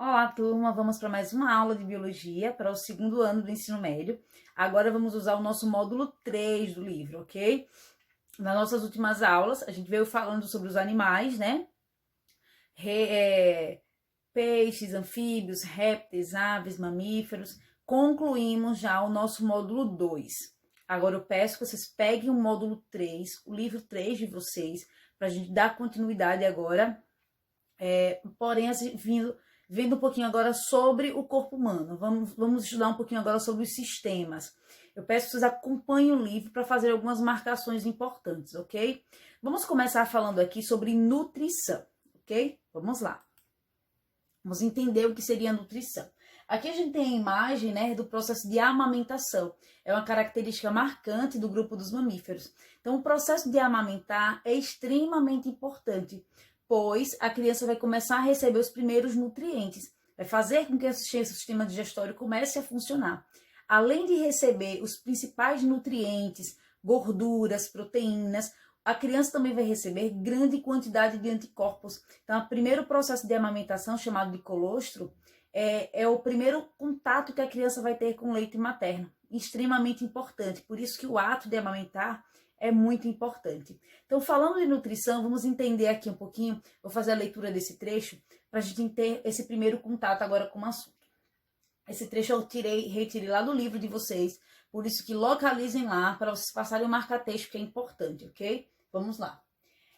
Olá, turma! Vamos para mais uma aula de biologia para o segundo ano do ensino médio. Agora vamos usar o nosso módulo 3 do livro, ok? Nas nossas últimas aulas, a gente veio falando sobre os animais, né? Peixes, anfíbios, répteis, aves, mamíferos. Concluímos já o nosso módulo 2. Agora eu peço que vocês peguem o módulo 3, o livro 3 de vocês, para a gente dar continuidade agora. Porém, assim, vendo um pouquinho agora sobre o corpo humano. Vamos estudar um pouquinho agora sobre os sistemas. Eu peço que vocês acompanhem o livro para fazer algumas marcações importantes, ok? Vamos começar falando aqui sobre nutrição, ok? Vamos lá. Vamos entender o que seria nutrição. Aqui a gente tem a imagem, né, do processo de amamentação. É uma característica marcante do grupo dos mamíferos. Então, o processo de amamentar é extremamente importante, pois a criança vai começar a receber os primeiros nutrientes, vai fazer com que o sistema digestório comece a funcionar. Além de receber os principais nutrientes, gorduras, proteínas, a criança também vai receber grande quantidade de anticorpos. Então, o primeiro processo de amamentação, chamado de colostro, é o primeiro contato que a criança vai ter com o leite materno, extremamente importante. Por isso que o ato de amamentar é muito importante. Então, falando de nutrição, vamos entender aqui um pouquinho, vou fazer a leitura desse trecho, para a gente ter esse primeiro contato agora com o assunto. Esse trecho eu retirei lá do livro de vocês, por isso que localizem lá, para vocês passarem o marca-texto, que é importante, ok? Vamos lá.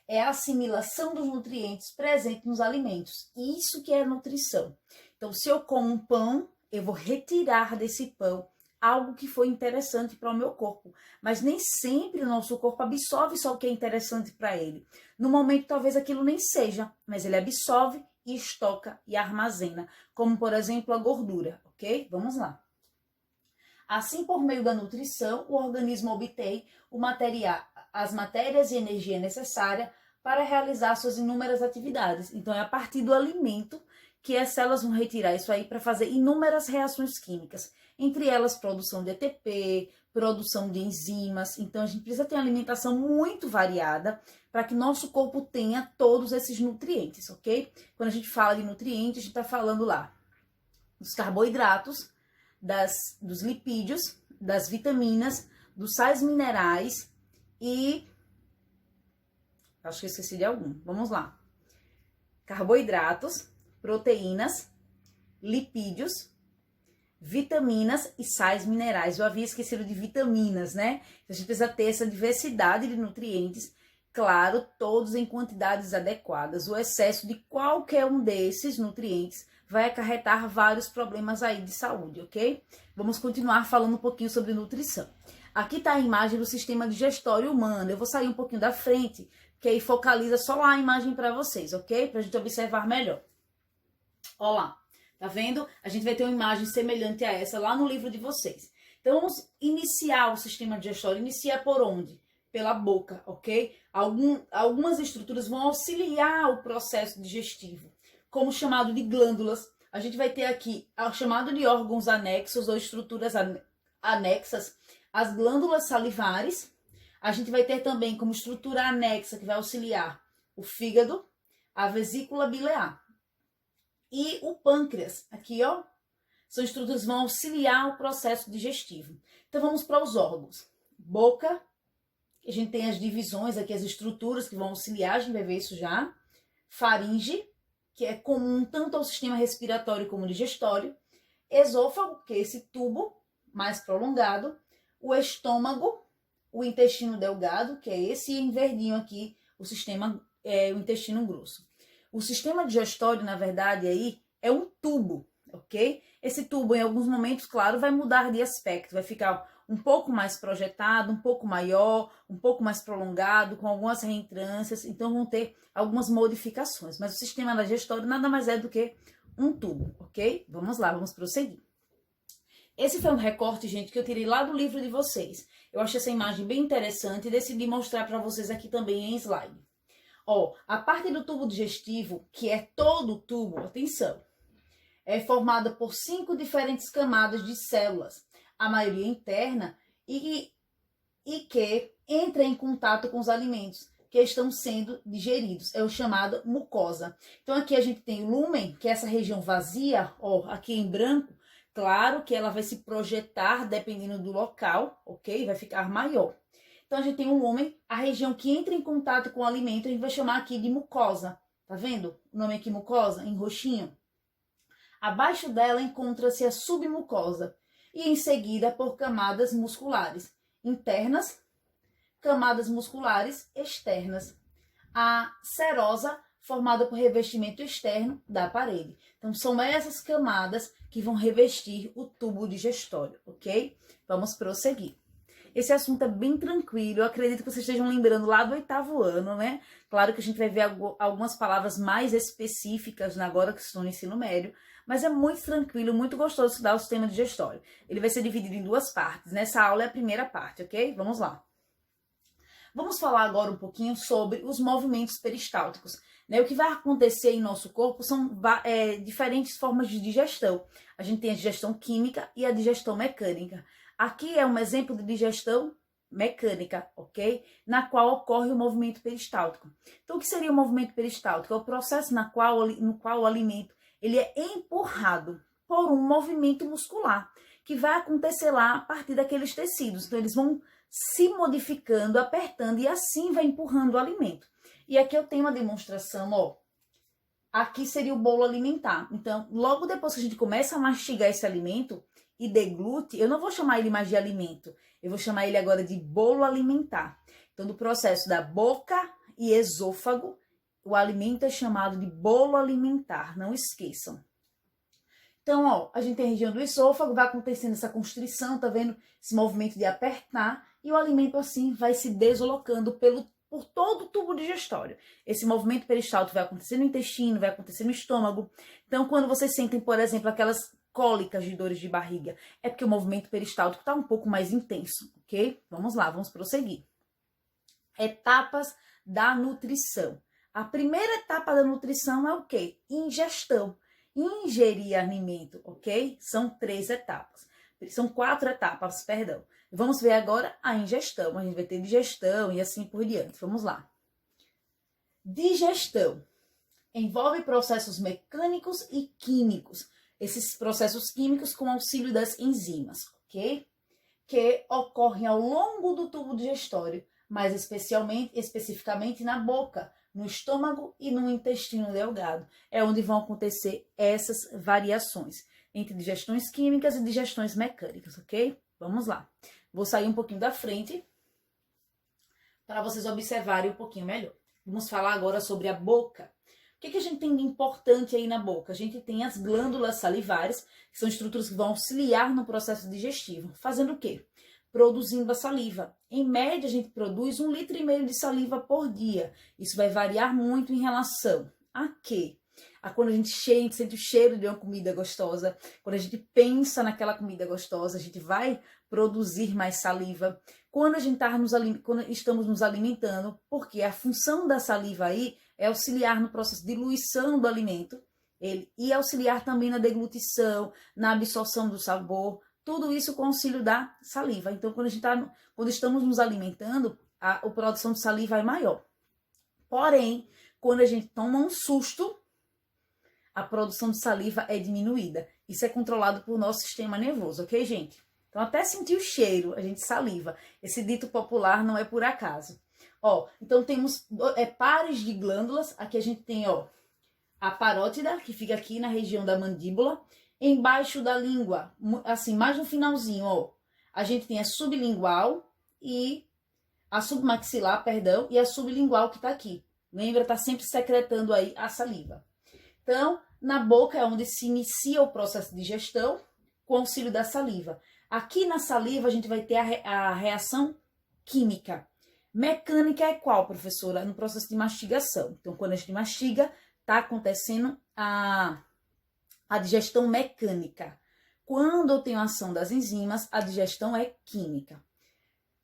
É a assimilação dos nutrientes presentes nos alimentos. Isso que é nutrição. Então, se eu como um pão, eu vou retirar desse pão algo que foi interessante para o meu corpo. Mas nem sempre o nosso corpo absorve só o que é interessante para ele. No momento, talvez aquilo nem seja, mas ele absorve e estoca e armazena. Como, por exemplo, a gordura, ok? Vamos lá. Assim, por meio da nutrição, o organismo obtém as matérias e energia necessária para realizar suas inúmeras atividades. Então, é a partir do alimento que as células vão retirar isso aí para fazer inúmeras reações químicas. Entre elas, produção de ATP, produção de enzimas. Então, a gente precisa ter uma alimentação muito variada para que nosso corpo tenha todos esses nutrientes, ok? Quando a gente fala de nutrientes, a gente está falando lá dos carboidratos, dos lipídios, das vitaminas, dos sais minerais e... acho que eu esqueci de algum. Vamos lá. Carboidratos, proteínas, lipídios, vitaminas e sais minerais. Eu havia esquecido de vitaminas, né? A gente precisa ter essa diversidade de nutrientes, claro, todos em quantidades adequadas. O excesso de qualquer um desses nutrientes vai acarretar vários problemas aí de saúde, ok? Vamos continuar falando um pouquinho sobre nutrição. Aqui está a imagem do sistema digestório humano. Eu vou sair um pouquinho da frente, que aí focaliza só lá a imagem para vocês, ok? Para a gente observar melhor. Olha lá, tá vendo? A gente vai ter uma imagem semelhante a essa lá no livro de vocês. Então, vamos iniciar o sistema digestório. Inicia por onde? Pela boca, ok? Algumas estruturas vão auxiliar o processo digestivo, como o chamado de glândulas. A gente vai ter aqui o chamado de órgãos anexos ou estruturas anexas, as glândulas salivares. A gente vai ter também como estrutura anexa que vai auxiliar o fígado, a vesícula biliar e o pâncreas. Aqui, ó, são estruturas que vão auxiliar o processo digestivo. Então, vamos para os órgãos. Boca, a gente tem as divisões aqui, as estruturas que vão auxiliar, a gente vai ver isso já. Faringe, que é comum tanto ao sistema respiratório como digestório. Esôfago, que é esse tubo mais prolongado. O estômago, o intestino delgado, que é esse, e em verdinho aqui, o intestino grosso. O sistema digestório, na verdade, aí é um tubo, ok? Esse tubo, em alguns momentos, claro, vai mudar de aspecto, vai ficar um pouco mais projetado, um pouco maior, um pouco mais prolongado, com algumas reentrâncias, então vão ter algumas modificações. Mas o sistema digestório nada mais é do que um tubo, ok? Vamos lá, vamos prosseguir. Esse foi um recorte, gente, que eu tirei lá do livro de vocês. Eu achei essa imagem bem interessante e decidi mostrar para vocês aqui também em slide. Ó, a parte do tubo digestivo, que é todo o tubo, atenção, é formada por 5 diferentes camadas de células, a maioria interna, e que entra em contato com os alimentos. que estão sendo digeridos. É o chamado mucosa. Então aqui a gente tem o lúmen, que é essa região vazia, ó, aqui em branco. Claro que ela vai se projetar dependendo do local, ok? Vai ficar maior. Então a gente tem o lúmen, a região que entra em contato com o alimento, a gente vai chamar aqui de mucosa. Tá vendo o nome aqui mucosa, em roxinho? Abaixo dela encontra-se a submucosa e em seguida por camadas musculares internas, camadas musculares externas. A serosa formada por revestimento externo da parede. Então são essas camadas que vão revestir o tubo digestório, ok? Vamos prosseguir. Esse assunto é bem tranquilo, eu acredito que vocês estejam lembrando lá do 8º ano, né? Claro que a gente vai ver algumas palavras mais específicas agora que estão no ensino médio, mas é muito tranquilo, muito gostoso estudar o sistema digestório. Ele vai ser dividido em 2 partes, nessa aula é a primeira parte, ok? Vamos lá. Vamos falar agora um pouquinho sobre os movimentos peristálticos. Né? O que vai acontecer em nosso corpo são diferentes formas de digestão. A gente tem a digestão química e a digestão mecânica. Aqui é um exemplo de digestão mecânica, ok? Na qual ocorre o movimento peristáltico. Então, o que seria o movimento peristáltico? É o processo no qual o alimento ele é empurrado por um movimento muscular, que vai acontecer lá a partir daqueles tecidos. Então, eles vão se modificando, apertando, e assim vai empurrando o alimento. E aqui eu tenho uma demonstração, ó. Aqui seria o bolo alimentar. Então, logo depois que a gente começa a mastigar esse alimento e deglute, eu não vou chamar ele mais de alimento, eu vou chamar ele agora de bolo alimentar. Então, do processo da boca e esôfago, o alimento é chamado de bolo alimentar, não esqueçam. Então, ó, a gente tem a região do esôfago, vai acontecendo essa constrição, tá vendo? Esse movimento de apertar, e o alimento assim vai se deslocando por todo o tubo digestório. Esse movimento peristáltico vai acontecer no intestino, vai acontecer no estômago. Então, quando vocês sentem, por exemplo, aquelas cólicas de dores de barriga, é porque o movimento peristáltico está um pouco mais intenso, ok? Vamos lá, vamos prosseguir. Etapas da nutrição. A primeira etapa da nutrição é o quê? Ingestão. Ingerir alimento, ok? São 3 etapas. São 4 etapas, perdão. Vamos ver agora a ingestão. A gente vai ter digestão e assim por diante. Vamos lá. Digestão envolve processos mecânicos e químicos. Esses processos químicos com auxílio das enzimas, ok? Que ocorrem ao longo do tubo digestório, mais especificamente na boca, no estômago e no intestino delgado. É onde vão acontecer essas variações entre digestões químicas e digestões mecânicas, ok? Vamos lá. Vou sair um pouquinho da frente para vocês observarem um pouquinho melhor. Vamos falar agora sobre a boca. O que a gente tem de importante aí na boca? A gente tem as glândulas salivares, que são estruturas que vão auxiliar no processo digestivo. Fazendo o quê? Produzindo a saliva. Em média, a gente produz 1,5 litro de saliva por dia. Isso vai variar muito em relação a quê? A quando a gente sente o cheiro de uma comida gostosa, quando a gente pensa naquela comida gostosa, a gente vai produzir mais saliva. Quando quando estamos nos alimentando, porque a função da saliva aí é auxiliar no processo de diluição do alimento e auxiliar também na deglutição, na absorção do sabor, tudo isso com auxílio da saliva. Então, quando estamos nos alimentando, a produção de saliva é maior. Porém, quando a gente toma um susto, a produção de saliva é diminuída. Isso é controlado por nosso sistema nervoso, ok, gente? Então, até sentir o cheiro, a gente saliva. Esse dito popular não é por acaso. Ó, então temos pares de glândulas. Aqui a gente tem, ó, a parótida, que fica aqui na região da mandíbula. Embaixo da língua, assim, mais no finalzinho, ó, a gente tem a sublingual e a submaxilar, perdão, e a sublingual que tá aqui. Lembra, tá sempre secretando aí a saliva. Então, na boca é onde se inicia o processo de digestão com auxílio da saliva. Aqui na saliva a gente vai ter a reação química. Mecânica é qual, professora? No processo de mastigação. Então, quando a gente mastiga, tá acontecendo a digestão mecânica. Quando eu tenho a ação das enzimas, a digestão é química.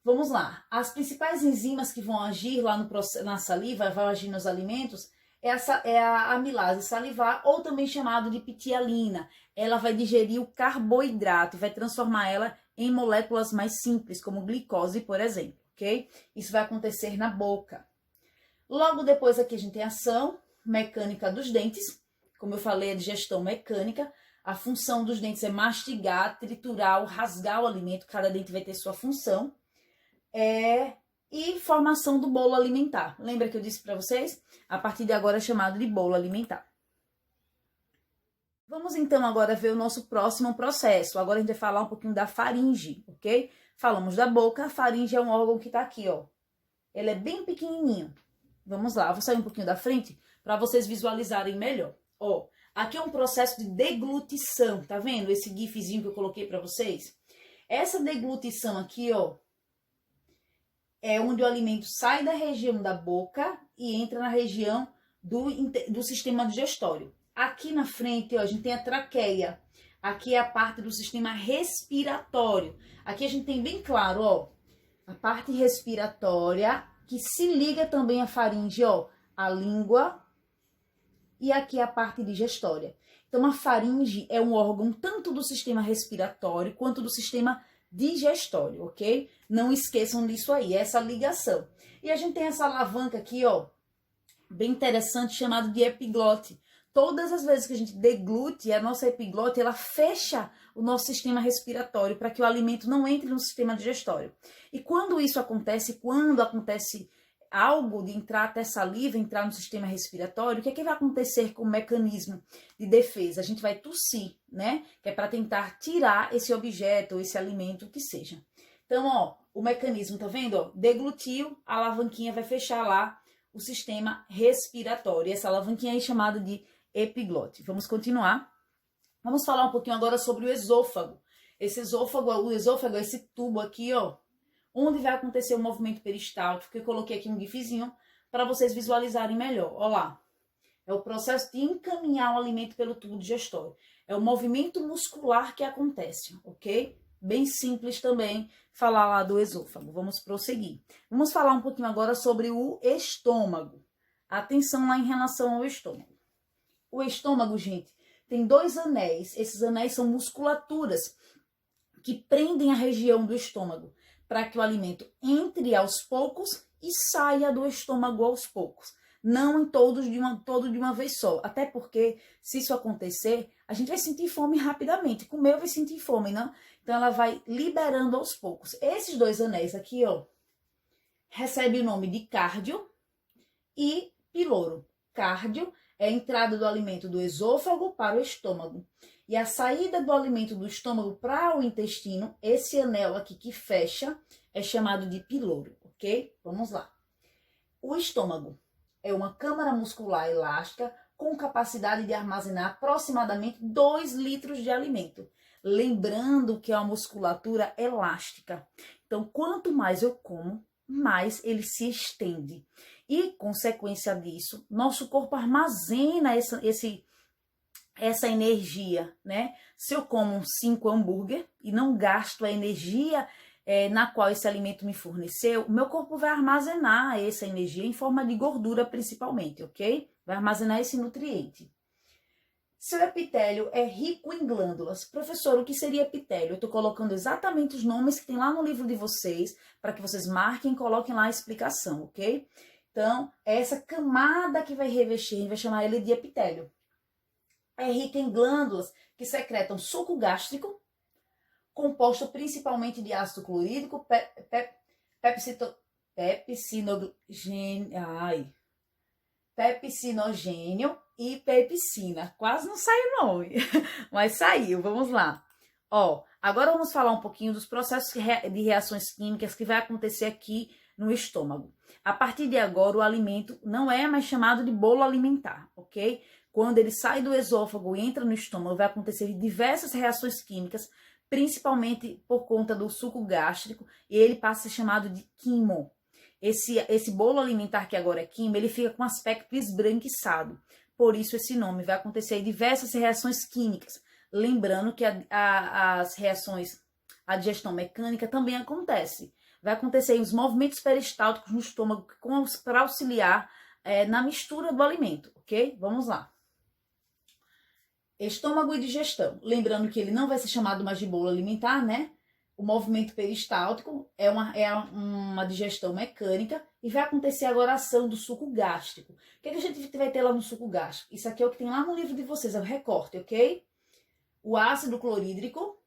Vamos lá. As principais enzimas que vão agir lá na saliva, vão agir nos alimentos, é a amilase salivar, ou também chamado de ptialina. Ela vai digerir o carboidrato e vai transformar ela em moléculas mais simples, como glicose, por exemplo, ok? Isso vai acontecer na boca. Logo depois aqui a gente tem a ação mecânica dos dentes. Como eu falei, a digestão mecânica. A função dos dentes é mastigar, triturar, rasgar o alimento. Cada dente vai ter sua função. E formação do bolo alimentar. Lembra que eu disse para vocês? A partir de agora é chamado de bolo alimentar. Vamos então agora ver o nosso próximo processo. Agora a gente vai falar um pouquinho da faringe, ok? Falamos da boca, a faringe é um órgão que tá aqui, ó. Ele é bem pequenininho. Vamos lá, eu vou sair um pouquinho da frente para vocês visualizarem melhor. Ó, aqui é um processo de deglutição, tá vendo? Esse gifzinho que eu coloquei para vocês. Essa deglutição aqui, ó, é onde o alimento sai da região da boca e entra na região do sistema digestório. Aqui na frente, ó, a gente tem a traqueia. Aqui é a parte do sistema respiratório. Aqui a gente tem bem claro, ó, a parte respiratória, que se liga também à faringe, ó, a língua, e aqui a parte digestória. Então, a faringe é um órgão tanto do sistema respiratório quanto do sistema digestório, ok? Não esqueçam disso aí, essa ligação. E a gente tem essa alavanca aqui, ó, bem interessante, chamada de epiglote. Todas as vezes que a gente deglute, a nossa epiglote, ela fecha o nosso sistema respiratório para que o alimento não entre no sistema digestório. E quando isso acontece, quando acontece algo de entrar até saliva, entrar no sistema respiratório, o que é que vai acontecer com o mecanismo de defesa? A gente vai tossir, né? Que é para tentar tirar esse objeto ou esse alimento, o que seja. Então, ó, o mecanismo, tá vendo? Ó, deglutiu, a alavanquinha vai fechar lá o sistema respiratório. Essa alavanquinha aí é chamada de epiglote. Vamos continuar. Vamos falar um pouquinho agora sobre o esôfago. O esôfago é esse tubo aqui, ó, onde vai acontecer o movimento peristáltico, que eu coloquei aqui um gifzinho para vocês visualizarem melhor. Ó lá. É o processo de encaminhar o alimento pelo tubo digestório. É o movimento muscular que acontece, ok? Bem simples também falar lá do esôfago. Vamos prosseguir. Vamos falar um pouquinho agora sobre o estômago. Atenção lá em relação ao estômago. O estômago, gente, tem 2 anéis. Esses anéis são musculaturas que prendem a região do estômago para que o alimento entre aos poucos e saia do estômago aos poucos. Não em todo de uma vez só. Até porque, se isso acontecer, a gente vai sentir fome rapidamente. Comer vai sentir fome, não? Então, ela vai liberando aos poucos. Esses 2 anéis aqui, ó, recebem o nome de cárdio e piloro. Cárdio é a entrada do alimento do esôfago para o estômago. E a saída do alimento do estômago para o intestino, esse anel aqui que fecha, é chamado de piloro, ok? Vamos lá. O estômago é uma câmara muscular elástica com capacidade de armazenar aproximadamente 2 litros de alimento. Lembrando que é uma musculatura elástica. Então, quanto mais eu como, mais ele se estende. E, consequência disso, nosso corpo armazena essa energia, né? Se eu como 5 hambúrguer e não gasto a energia na qual esse alimento me forneceu, o meu corpo vai armazenar essa energia em forma de gordura principalmente, ok? Vai armazenar esse nutriente. Seu epitélio é rico em glândulas. Professor, o que seria epitélio? Eu estou colocando exatamente os nomes que tem lá no livro de vocês, para que vocês marquem e coloquem lá a explicação, ok? Então, é essa camada que vai revestir, a gente vai chamar ele de epitélio. É rica em glândulas que secretam suco gástrico, composto principalmente de ácido clorídrico, pepsinogênio e pepsina. Quase não saiu o nome, mas saiu. Vamos lá. Ó, agora vamos falar um pouquinho dos processos de reações químicas que vai acontecer aqui no estômago. A partir de agora, o alimento não é mais chamado de bolo alimentar, ok? Quando ele sai do esôfago e entra no estômago, vai acontecer diversas reações químicas, principalmente por conta do suco gástrico, e ele passa a ser chamado de quimo. Esse bolo alimentar que agora é quimo, ele fica com aspecto esbranquiçado. Por isso esse nome. Vai acontecer diversas reações químicas. Lembrando que as reações, a digestão mecânica também acontece. Vai acontecer os movimentos peristálticos no estômago para auxiliar na mistura do alimento, ok? Vamos lá. Estômago e digestão. Lembrando que ele não vai ser chamado mais de bolo alimentar, né? O movimento peristáltico é uma digestão mecânica e vai acontecer agora a ação do suco gástrico. O que a gente vai ter lá no suco gástrico? Isso aqui é o que tem lá no livro de vocês, é o recorte, ok? O ácido clorídrico,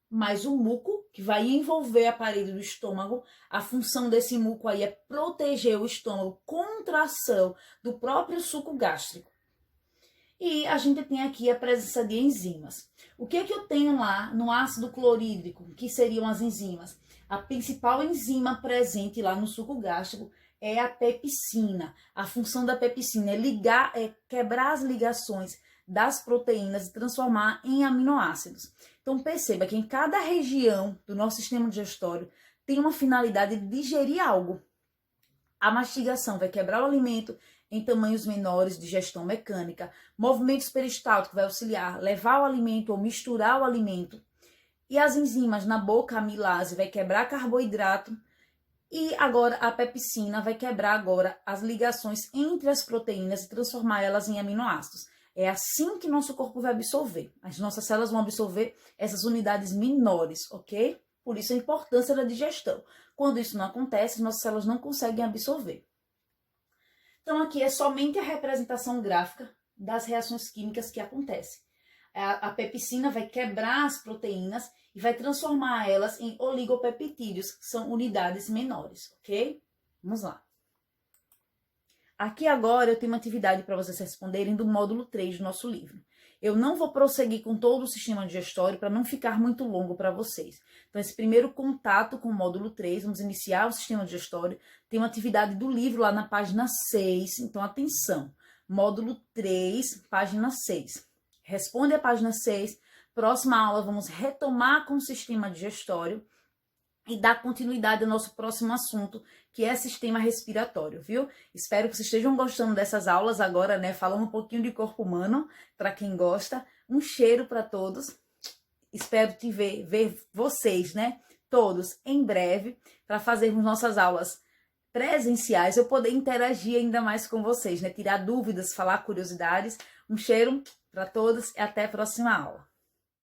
mais o muco, que vai envolver a parede do estômago. A função desse muco aí é proteger o estômago contra a ação do próprio suco gástrico. E a gente tem aqui a presença de enzimas. O que eu tenho lá no ácido clorídrico, que seriam as enzimas? A principal enzima presente lá no suco gástrico é a pepsina. A função da pepsina é quebrar as ligações das proteínas e transformar em aminoácidos. Então perceba que em cada região do nosso sistema digestório tem uma finalidade de digerir algo. A mastigação vai quebrar o alimento em tamanhos menores, digestão mecânica. Movimentos peristálticos vai auxiliar, levar o alimento ou misturar o alimento. E as enzimas na boca, a amilase vai quebrar carboidrato. E agora a pepsina vai quebrar agora as ligações entre as proteínas e transformar elas em aminoácidos. É assim que nosso corpo vai absorver. As nossas células vão absorver essas unidades menores, ok? Por isso a importância da digestão. Quando isso não acontece, nossas células não conseguem absorver. Então aqui é somente a representação gráfica das reações químicas que acontecem. A pepsina vai quebrar as proteínas e vai transformar elas em oligopeptídeos, que são unidades menores, ok? Vamos lá. Aqui agora eu tenho uma atividade para vocês responderem do módulo 3 do nosso livro. Eu não vou prosseguir com todo o sistema digestório para não ficar muito longo para vocês. Então, esse primeiro contato com o módulo 3, vamos iniciar o sistema digestório. Tem uma atividade do livro lá na página 6, então atenção. Módulo 3, página 6. Responde a página 6. Próxima aula vamos retomar com o sistema digestório e dar continuidade ao nosso próximo assunto, que é sistema respiratório, viu? Espero que vocês estejam gostando dessas aulas agora, né? Falando um pouquinho de corpo humano, para quem gosta. Um cheiro para todos. Espero ver vocês, né? Todos em breve, para fazermos nossas aulas presenciais, eu poder interagir ainda mais com vocês, né? Tirar dúvidas, falar curiosidades. Um cheiro para todos e até a próxima aula.